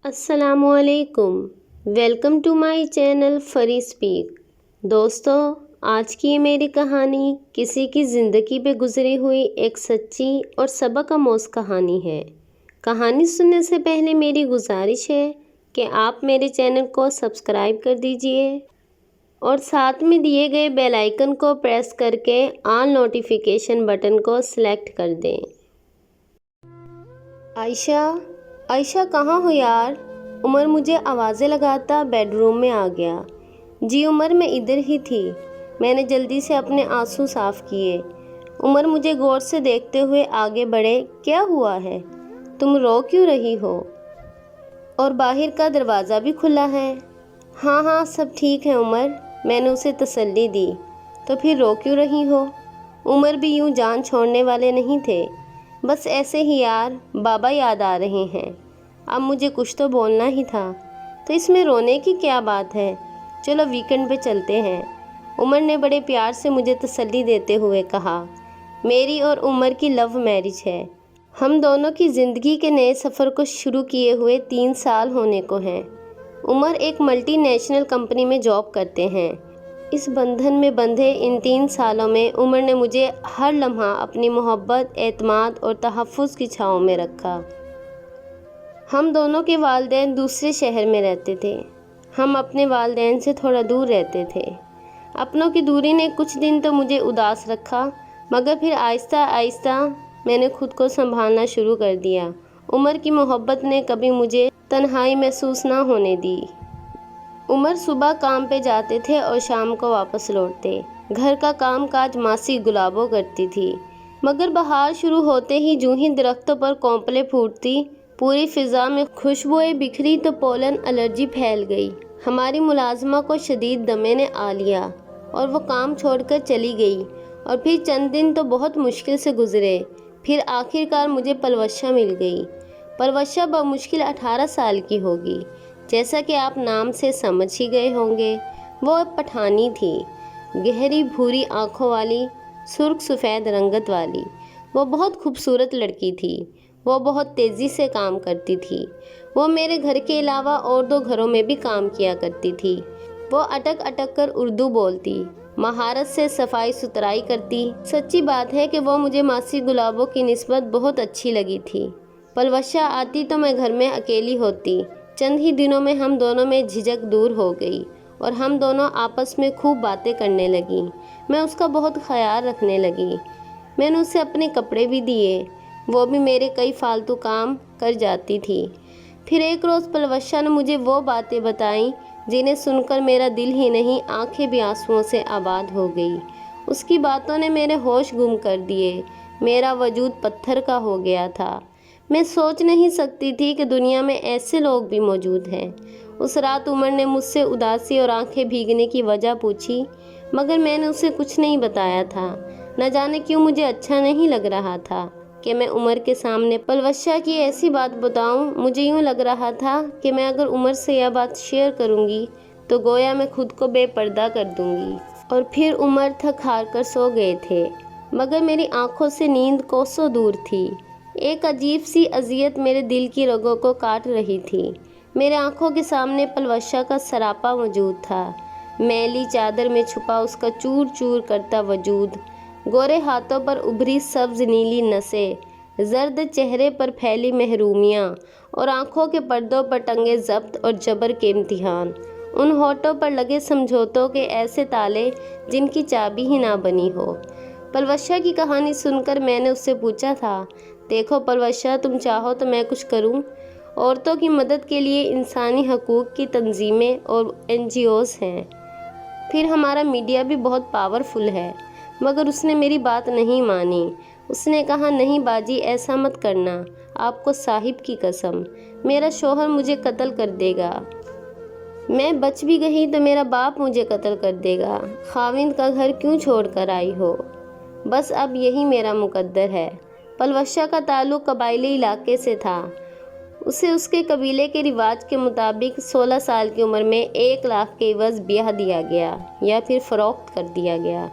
السلام علیکم، welcome to my channel Free Speak. دوستو، آج کی یہ میری کہانی کسی کی زندگی پہ گزری ہوئی ایک سچی اور سبق آموز کہانی ہے۔ کہانی سننے سے پہلے میری گزارش ہے کہ آپ میرے چینل کو سبسکرائب کر دیجئے اور ساتھ میں دیے گئے بیل آئیکن کو پریس کر کے آل نوٹیفیکیشن بٹن کو سلیکٹ کر دیں۔ عائشہ کہاں ہو یار؟ عمر مجھے آوازیں لگاتا بیڈ روم میں آ گیا۔ جی عمر، میں ادھر ہی تھی۔ میں نے جلدی سے اپنے آنسو صاف کیے۔ عمر مجھے غور سے دیکھتے ہوئے آگے بڑھے۔ کیا ہوا ہے؟ تم رو کیوں رہی ہو؟ اور باہر کا دروازہ بھی کھلا ہے۔ ہاں سب ٹھیک ہے عمر، میں نے اسے تسلی دی۔ تو پھر رو کیوں رہی ہو؟ عمر بھی یوں جان چھوڑنے والے نہیں تھے۔ بس ایسے ہی یار، بابا یاد آ رہے ہیں۔ اب مجھے کچھ تو بولنا ہی تھا، تو اس میں رونے کی کیا بات ہے؟ چلو ویکنڈ پہ چلتے ہیں، عمر نے بڑے پیار سے مجھے تسلی دیتے ہوئے کہا۔ میری اور عمر کی لو میرج ہے۔ ہم دونوں کی زندگی کے نئے سفر کو شروع کیے ہوئے 3 سال ہونے کو ہیں۔ عمر ایک ملٹی نیشنل کمپنی میں جاب کرتے ہیں۔ اس بندھن میں بندھے ان 3 سالوں میں عمر نے مجھے ہر لمحہ اپنی محبت، اعتماد اور تحفظ کی چھاؤں میں رکھا۔ ہم دونوں کے والدین دوسرے شہر میں رہتے تھے۔ ہم اپنے والدین سے تھوڑا دور رہتے تھے۔ اپنوں کی دوری نے کچھ دن تو مجھے اداس رکھا، مگر پھر آہستہ آہستہ میں نے خود کو سنبھالنا شروع کر دیا۔ عمر کی محبت نے کبھی مجھے تنہائی محسوس نہ ہونے دی۔ عمر صبح کام پہ جاتے تھے اور شام کو واپس لوٹتے۔ گھر کا کام کاج ماسی گلابو کرتی تھی، مگر بہار شروع ہوتے ہی جوں ہی درختوں پر کونپلیں پھوٹتی، پوری فضا میں خوشبوئیں بکھری تو پولن الرجی پھیل گئی۔ ہماری ملازمہ کو شدید دمے نے آ لیا اور وہ کام چھوڑ کر چلی گئی، اور پھر چند دن تو بہت مشکل سے گزرے۔ پھر آخر کار مجھے پلوشہ مل گئی۔ پلوشہ بمشکل 18 سال کی ہوگی، جیسا کہ آپ نام سے سمجھ ہی گئے ہوں گے۔ وہ پٹھانی تھی، گہری بھوری آنکھوں والی، سرخ سفید رنگت والی۔ وہ بہت خوبصورت لڑکی تھی۔ وہ بہت تیزی سے کام کرتی تھی۔ وہ میرے گھر کے علاوہ اور 2 گھروں میں بھی کام کیا کرتی تھی۔ وہ اٹک اٹک کر اردو بولتی، مہارت سے صفائی ستھرائی کرتی۔ سچی بات ہے کہ وہ مجھے ماسی گلابو کی نسبت بہت اچھی لگی تھی۔ پلوشہ آتی تو میں گھر میں اکیلی ہوتی۔ چند ہی دنوں میں ہم دونوں میں جھجک دور ہو گئی اور ہم دونوں آپس میں خوب باتیں کرنے لگیں۔ میں اس کا بہت خیال رکھنے لگی۔ میں نے اسے اپنے کپڑے بھی دیے، وہ بھی میرے کئی فالتو کام کر جاتی تھی۔ پھر ایک روز پلوشہ نے مجھے وہ باتیں بتائیں جنہیں سن کر میرا دل ہی نہیں، آنکھیں بھی آنسوؤں سے آباد ہو گئی۔ اس کی باتوں نے میرے ہوش گم کر دیے۔ میرا وجود پتھر کا ہو گیا تھا۔ میں سوچ نہیں سکتی تھی کہ دنیا میں ایسے لوگ بھی موجود ہیں۔ اس رات عمر نے مجھ سے اداسی اور آنکھیں بھیگنے کی وجہ پوچھی، مگر میں نے اسے کچھ نہیں بتایا تھا۔ نہ جانے کیوں مجھے اچھا نہیں لگ رہا تھا کہ میں عمر کے سامنے پلوشہ کی ایسی بات بتاؤں۔ مجھے یوں لگ رہا تھا کہ میں اگر عمر سے یہ بات شیئر کروں گی تو گویا میں خود کو بے پردہ کر دوں گی۔ اور پھر عمر تھک ہار کر سو گئے تھے، مگر میری آنکھوں سے نیند کوسوں دور تھی۔ ایک عجیب سی اذیت میرے دل کی رگوں کو کاٹ رہی تھی۔ میرے آنکھوں کے سامنے پلوشہ کا سراپا موجود تھا، میلی چادر میں چھپا اس کا چور چور کرتا وجود، گورے ہاتھوں پر ابھری سبز نیلی نسیں، زرد چہرے پر پھیلی محرومیاں، اور آنکھوں کے پردوں پر ٹنگے ضبط اور جبر کے امتحان۔ ان ہونٹوں پر لگے سمجھوتوں کے ایسے تالے جن کی چابی ہی نہ بنی ہو۔ پلوشہ کی کہانی سن کر میں نے اس سے پوچھا تھا، دیکھو پلوشہ، تم چاہو تو میں کچھ کروں۔ عورتوں کی مدد کے لیے انسانی حقوق کی تنظیمیں اور NGOs ہیں، پھر ہمارا میڈیا بھی بہت پاورفل ہے۔ مگر اس نے میری بات نہیں مانی۔ اس نے کہا، نہیں باجی، ایسا مت کرنا، آپ کو صاحب کی قسم، میرا شوہر مجھے قتل کر دے گا۔ میں بچ بھی گئی تو میرا باپ مجھے قتل کر دے گا۔ خاوند کا گھر کیوں چھوڑ کر آئی ہو؟ بس اب یہی میرا مقدر ہے۔ پلوشہ کا تعلق قبائلی علاقے سے تھا۔ اسے اس کے قبیلے کے رواج کے مطابق 16 سال کی عمر میں 1 لاکھ کے عوض بیاہ دیا گیا یا پھر فروخت کر دیا گیا۔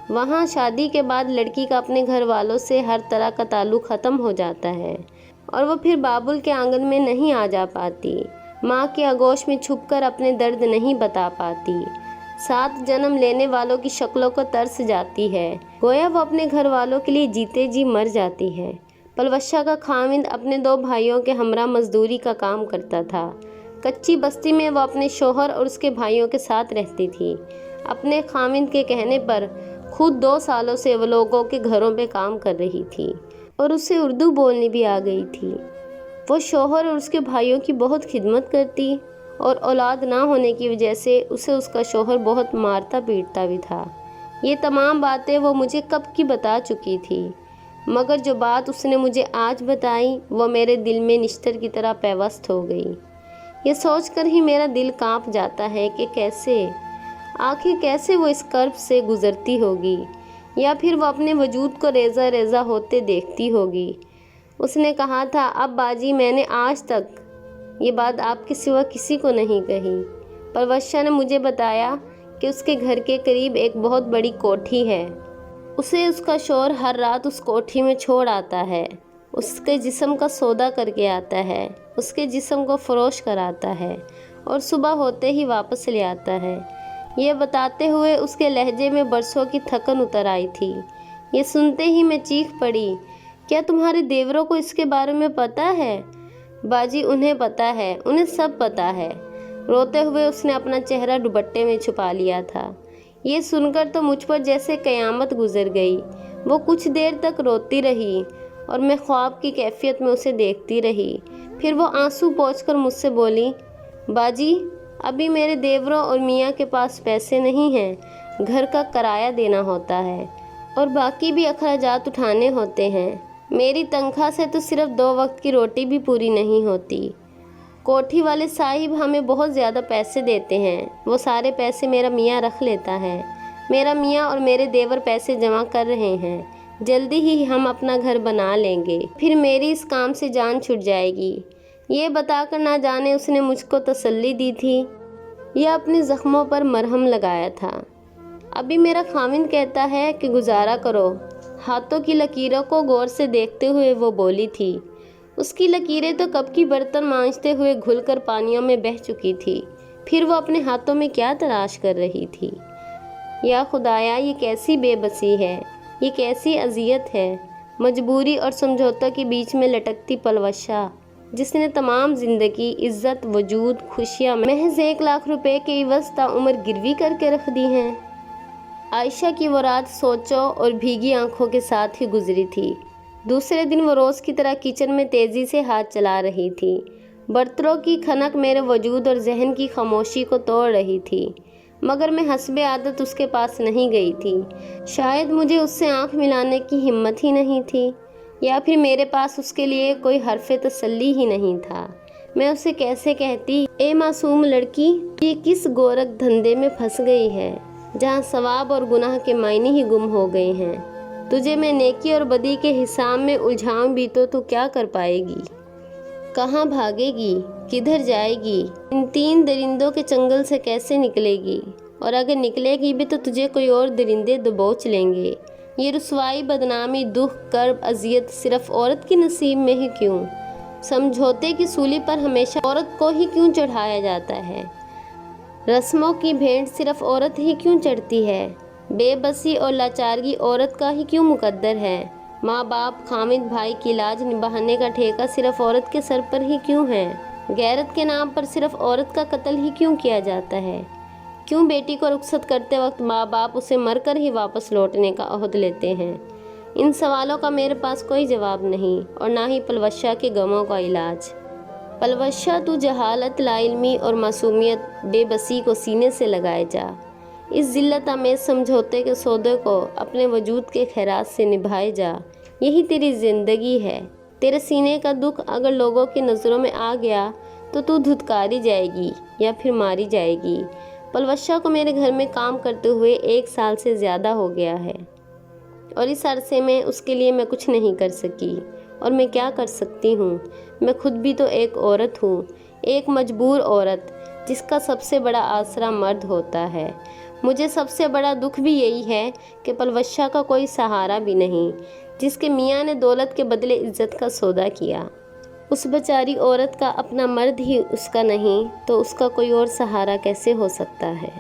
وہاں شادی کے بعد لڑکی کا اپنے گھر والوں سے ہر طرح کا تعلق ختم ہو جاتا ہے اور وہ پھر بابل کے آنگن میں نہیں آ جا پاتی، ماں کے آغوش میں چھپ کر اپنے درد نہیں بتا پاتی، 7 جنم لینے والوں کی شکلوں کو ترس جاتی ہے، گویا وہ اپنے گھر والوں کے لیے جیتے جی مر جاتی ہے۔ پلوشا کا خاوند اپنے 2 بھائیوں کے ہمراہ مزدوری کا کام کرتا تھا۔ کچی بستی میں وہ اپنے شوہر اور اس کے بھائیوں کے ساتھ رہتی تھی۔ اپنے خاوند کے کہنے پر خود 2 سالوں سے وہ لوگوں کے گھروں پہ کام کر رہی تھی اور اسے اردو بولنی بھی آ گئی تھی۔ وہ شوہر اور اس کے بھائیوں کی بہت خدمت کرتی اور اولاد نہ ہونے کی وجہ سے اسے اس کا شوہر بہت مارتا پیٹتا بھی تھا۔ یہ تمام باتیں وہ مجھے کب کی بتا چکی تھی، مگر جو بات اس نے مجھے آج بتائی وہ میرے دل میں نشتر کی طرح پیوست ہو گئی۔ یہ سوچ کر ہی میرا دل کانپ جاتا ہے کہ کیسے وہ اس کرب سے گزرتی ہوگی، یا پھر وہ اپنے وجود کو ریزہ ریزہ ہوتے دیکھتی ہوگی۔ اس نے کہا تھا، اب باجی میں نے آج تک یہ بات آپ کے سوا کسی کو نہیں کہی۔ پلوشا نے مجھے بتایا کہ اس کے گھر کے قریب ایک بہت بڑی کوٹھی ہے۔ اسے اس کا شوہر ہر رات اس کوٹھی میں چھوڑ آتا ہے، اس کے جسم کا سودا کر کے آتا ہے، اس کے جسم کو فروش کراتا ہے اور صبح ہوتے ہی واپس لے آتا ہے۔ یہ بتاتے ہوئے اس کے لہجے میں برسوں کی تھکن اتر آئی تھی۔ یہ سنتے ہی میں چیخ پڑی، کیا تمہارے دیوروں کو اس کے بارے میں پتہ ہے؟ باجی انہیں پتہ ہے، انہیں سب پتہ ہے۔ روتے ہوئے اس نے اپنا چہرہ دوپٹے میں چھپا لیا تھا۔ یہ سن کر تو مجھ پر جیسے قیامت گزر گئی۔ وہ کچھ دیر تک روتی رہی اور میں خواب کی کیفیت میں اسے دیکھتی رہی۔ پھر وہ آنسو پوچھ کر مجھ سے بولی، باجی ابھی میرے دیوروں اور میاں کے پاس پیسے نہیں ہیں، گھر کا کرایہ دینا ہوتا ہے اور باقی بھی اخراجات اٹھانے ہوتے ہیں۔ میری تنخواہ سے تو صرف 2 وقت کی روٹی بھی پوری نہیں ہوتی۔ کوٹھی والے صاحب ہمیں بہت زیادہ پیسے دیتے ہیں، وہ سارے پیسے میرا میاں رکھ لیتا ہے۔ میرا میاں اور میرے دیور پیسے جمع کر رہے ہیں، جلدی ہی ہم اپنا گھر بنا لیں گے، پھر میری اس کام سے جان چھٹ جائے گی۔ یہ بتا کر نہ جانے اس نے مجھ کو تسلی دی تھی یا اپنے زخموں پر مرہم لگایا تھا۔ ابھی میرا خاوند کہتا ہے کہ گزارا کرو۔ ہاتھوں کی لکیروں کو غور سے دیکھتے ہوئے وہ بولی تھی۔ اس کی لکیریں تو کب کی برتن مانجتے ہوئے گھل کر پانیوں میں بہہ چکی تھی، پھر وہ اپنے ہاتھوں میں کیا تلاش کر رہی تھی؟ یا خدایا، یہ کیسی بے بسی ہے، یہ کیسی اذیت ہے، مجبوری اور سمجھوتوں کے بیچ میں لٹکتی پلوشا، جس نے تمام زندگی، عزت، وجود، خوشیاں محض 1 لاکھ روپے کے عوض تا عمر گروی کر کے رکھ دی ہیں۔ عائشہ کی وہ رات سوچوں اور بھیگی آنکھوں کے ساتھ ہی گزری تھی۔ دوسرے دن وہ روز کی طرح کچن میں تیزی سے ہاتھ چلا رہی تھی۔ برتنوں کی کھنک میرے وجود اور ذہن کی خاموشی کو توڑ رہی تھی، مگر میں حسب عادت اس کے پاس نہیں گئی تھی۔ شاید مجھے اس سے آنکھ ملانے کی ہمت ہی نہیں تھی، یا پھر میرے پاس اس کے لیے کوئی حرف تسلی ہی نہیں تھا۔ میں اسے کیسے کہتی، اے معصوم لڑکی، یہ کس گورکھ دھندے میں پھنس گئی ہے جہاں ثواب اور گناہ کے معنی ہی گم ہو گئے ہیں؟ تجھے میں نیکی اور بدی کے حساب میں الجھاؤں بھی تو کیا کر پائے گی؟ کہاں بھاگے گی؟ کدھر جائے گی؟ ان 3 درندوں کے چنگل سے کیسے نکلے گی؟ اور اگر نکلے گی بھی تو تجھے کوئی اور درندے دبوچ لیں گے۔ یہ رسوائی، بدنامی، دکھ، کرب، اذیت صرف عورت کی نصیب میں ہی کیوں؟ سمجھوتے کی سولی پر ہمیشہ عورت کو ہی کیوں چڑھایا جاتا ہے؟ رسموں کی بھینٹ صرف عورت ہی کیوں چڑھتی ہے؟ بے بسی اور لاچارگی عورت کا ہی کیوں مقدر ہے؟ ماں باپ، خاوند، بھائی کی لاج نبھانے کا ٹھیکہ صرف عورت کے سر پر ہی کیوں ہے؟ غیرت کے نام پر صرف عورت کا قتل ہی کیوں کیا جاتا ہے؟ کیوں بیٹی کو رخصت کرتے وقت ماں باپ اسے مر کر ہی واپس لوٹنے کا عہد لیتے ہیں؟ ان سوالوں کا میرے پاس کوئی جواب نہیں، اور نہ ہی پلوشا کے غموں کا علاج۔ پلوشا، تو جہالت، لا علمی اور معصومیت، بے بسی کو سینے سے لگائے جا۔ اس ذلت آمیز سمجھوتے کے سودے کو اپنے وجود کے خیرات سے نبھائے جا۔ یہی تیری زندگی ہے۔ تیرے سینے کا دکھ اگر لوگوں کی نظروں میں آ گیا تو دھتکاری جائے گی یا پھر ماری جائے گی۔ پلوشا کو میرے گھر میں کام کرتے ہوئے 1 سال سے زیادہ ہو گیا ہے، اور اس عرصے میں اس کے لیے میں کچھ نہیں کر سکی۔ اور میں کیا کر سکتی ہوں؟ میں خود بھی تو ایک عورت ہوں، ایک مجبور عورت، جس کا سب سے بڑا آسرا مرد ہوتا ہے۔ مجھے سب سے بڑا دکھ بھی یہی ہے کہ پلوشا کا کوئی سہارا بھی نہیں، جس کے میاں نے دولت کے بدلے عزت کا سودا کیا۔ اس بیچاری عورت کا اپنا مرد ہی اس کا نہیں تو اس کا کوئی اور سہارا کیسے ہو سکتا ہے؟